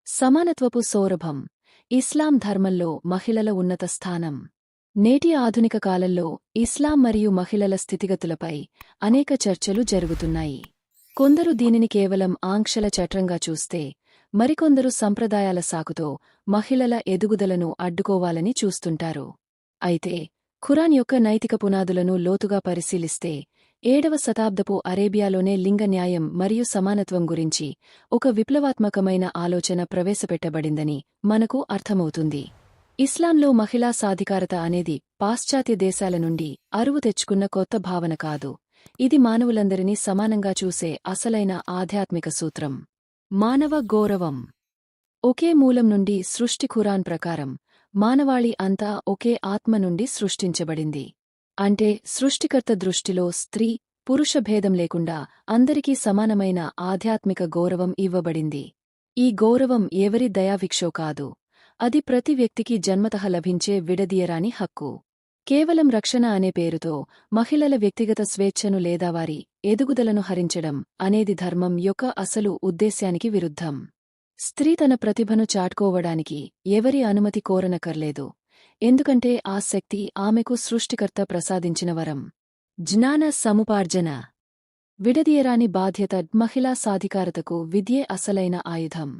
సమానత్వపు సౌరభం. ఇస్లాం ధర్మంలో మహిళల ఉన్నత స్థానం. నేటి ఆధునిక కాలంలో ఇస్లాం మరియు మహిళల స్థితిగతులపై అనేక చర్చలు జరుగుతున్నాయి. కొందరు దీనిని కేవలం ఆంక్షల చట్రంగా చూస్తే, మరికొందరు సంప్రదాయాల సాకుతో మహిళల ఎదుగుదలను అడ్డుకోవాలని చూస్తుంటారు. అయితే ఖురాన్ యొక్క నైతిక పునాదులను లోతుగా పరిశీలిస్తే, 7వ శతాబ్దపు అరేబియాలోనే లింగ న్యాయం మరియు సమానత్వం గురించి ఒక విప్లవాత్మకమైన ఆలోచన ప్రవేశపెట్టబడిందని మనకు అర్థమవుతుంది. ఇస్లాంలో మహిళా సాధికారత అనేది పాశ్చాత్య దేశాల నుండి అరువు తెచ్చుకున్న కొత్త భావన కాదు. ఇది మానవులందరినీ సమానంగా చూసే అసలైన ఆధ్యాత్మిక సూత్రం. మానవ గౌరవం. ఒకే మూలం నుండి సృష్టి. ఖురాన్ ప్రకారం మానవాళి అంతా ఒకే ఆత్మ నుండి సృష్టించబడింది. అంటే సృష్టికర్త దృష్టిలో స్త్రీ, పురుష భేదం లేకుండా అందరికీ సమానమైన ఆధ్యాత్మిక గౌరవం ఇవ్వబడింది. ఈ గౌరవం ఎవరి దయాభిక్షో కాదు. అది ప్రతి వ్యక్తికి జన్మతః లభించే విడదీయరాని హక్కు. కేవలం రక్షణ అనే పేరుతో మహిళల వ్యక్తిగత స్వేచ్ఛను లేదా వారి ఎదుగుదలను హరించడం అనేది ధర్మం యొక్క అసలు ఉద్దేశ్యానికి విరుద్ధం. స్త్రీ తన ప్రతిభను చాటుకోవడానికి ఎవరి అనుమతి కోరనకర్లేదు. ఎందుకంటే ఆ శక్తి ఆమెకు సృష్టికర్త ప్రసాదించిన వరం. జ్ఞాన సముపార్జన. విడదీయరాని బాధ్యత. మహిళా సాధికారతకు విద్యే అసలైన ఆయుధం.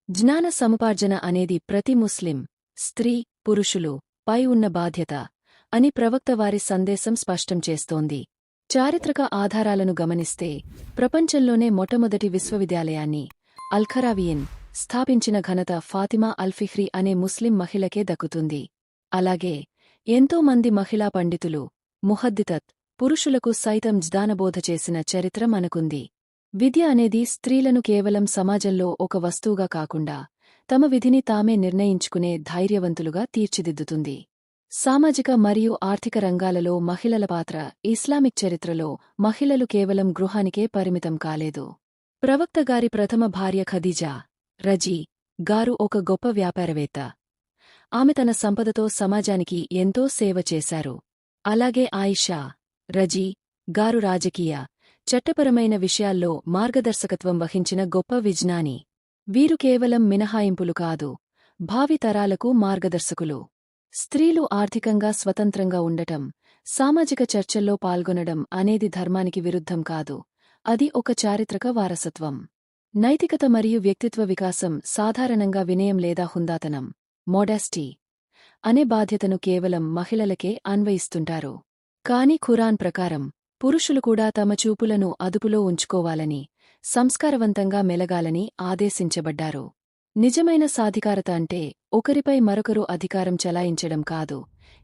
జ్ఞాన సముపార్జన అనేది ప్రతి ముస్లిం స్త్రీ, పురుషులు పై ఉన్న బాధ్యత అని ప్రవక్త వారి సందేశం స్పష్టం చేస్తోంది. చారిత్రక ఆధారాలను గమనిస్తే, ప్రపంచంలోనే మొట్టమొదటి విశ్వవిద్యాలయాన్ని అల్ఖరావియిన్ స్థాపించిన ఘనత ఫాతిమా అల్ఫిహ్రీ అనే ముస్లిం మహిళకే దక్కుతుంది. అలాగే ఎంతో మంది మహిళా పండితులు, ముహద్దితత్ పురుషులకు సైతం జ్ఞానబోధ చేసిన చరిత్ర మనకుంది. విద్య అనేది స్త్రీలను కేవలం సమాజంలో ఒక వస్తువుగా కాకుండా తమ విధిని తామే నిర్ణయించుకునే ధైర్యవంతులుగా తీర్చిదిద్దుతుంది. సామాజిక మరియు ఆర్థిక రంగాలలో మహిళల పాత్ర. ఇస్లామిక్ చరిత్రలో మహిళలు కేవలం గృహానికే పరిమితం కాలేదు. ప్రవక్త గారి ప్రథమ భార్య ఖదీజా రజీ గారు ఒక గొప్ప వ్యాపారవేత్త. ఆమె తన సంపదతో సమాజానికి ఎంతో సేవ చేశారు. అలాగే ఆయిషా రజీ గారు రాజకీయ, చట్టపరమైన విషయాల్లో మార్గదర్శకత్వం వహించిన గొప్ప విజ్ఞాని. వీరు కేవలం మినహాయింపులు కాదు, భావి తరాలకు మార్గదర్శకులు. స్త్రీలు ఆర్థికంగా స్వతంత్రంగా ఉండటం, సామాజిక చర్చల్లో పాల్గొనడం అనేది ధర్మానికి విరుద్ధం కాదు. అది ఒక చారిత్రక వారసత్వం. నైతికత మరియు వ్యక్తిత్వ వికాసం. సాధారణంగా వినయం లేదా హుందాతనం, మోడాస్టీ అనే బాధ్యతను కేవలం మహిళలకే అన్వయిస్తుంటారు. కాని ఖురాన్ ప్రకారం పురుషులు కూడా తమ చూపులను అదుపులో ఉంచుకోవాలని, సంస్కారవంతంగా మెలగాలని ఆదేశించబడ్డారు. నిజమైన సాధికారత అంటే ఒకరిపై మరొకరు అధికారం చలాయించడం కాదు,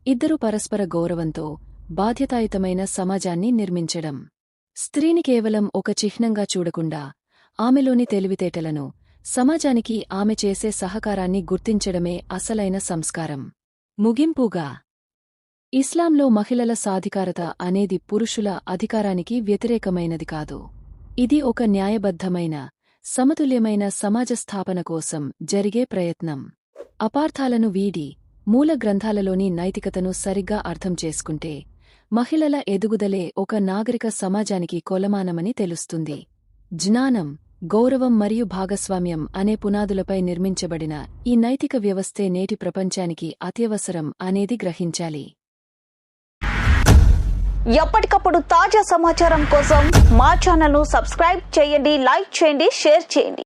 ఇద్దరు పరస్పర గౌరవంతో బాధ్యతాయుతమైన సమాజాన్ని నిర్మించడం. స్త్రీని కేవలం ఒక చిహ్నంగా చూడకుండా, ఆమెలోని తెలివితేటలను, సమాజానికి ఆమె చేసే సహకారాన్ని గుర్తించడమే అసలైన సంస్కారం. ముగింపుగా, ఇస్లాంలో మహిళల సాధికారత అనేది పురుషుల అధికారానికి వ్యతిరేకమైనది కాదు. ఇది ఒక న్యాయబద్ధమైన, సమతుల్యమైన సమాజ స్థాపన కోసం జరిగే ప్రయత్నం. అపార్థాలను వీడి, మూల గ్రంథాలలోని నైతికతను సరిగ్గా అర్థం చేసుకుంటే, మహిళల ఎదుగుదలే ఒక నాగరిక సమాజానికి కొలమానమని తెలుస్తుంది. జ్ఞానం, గౌరవం మరియు భాగస్వామ్యం అనే పునాదులపై నిర్మించబడిన ఈ నైతిక వ్యవస్థే నేటి ప్రపంచానికి అత్యవసరం అనేది గ్రహించాలి. ఎప్పటికప్పుడు తాజా సమాచారం కోసం మా ఛానల్ను సబ్స్క్రైబ్ చేయండి, లైక్ చేయండి, షేర్ చేయండి.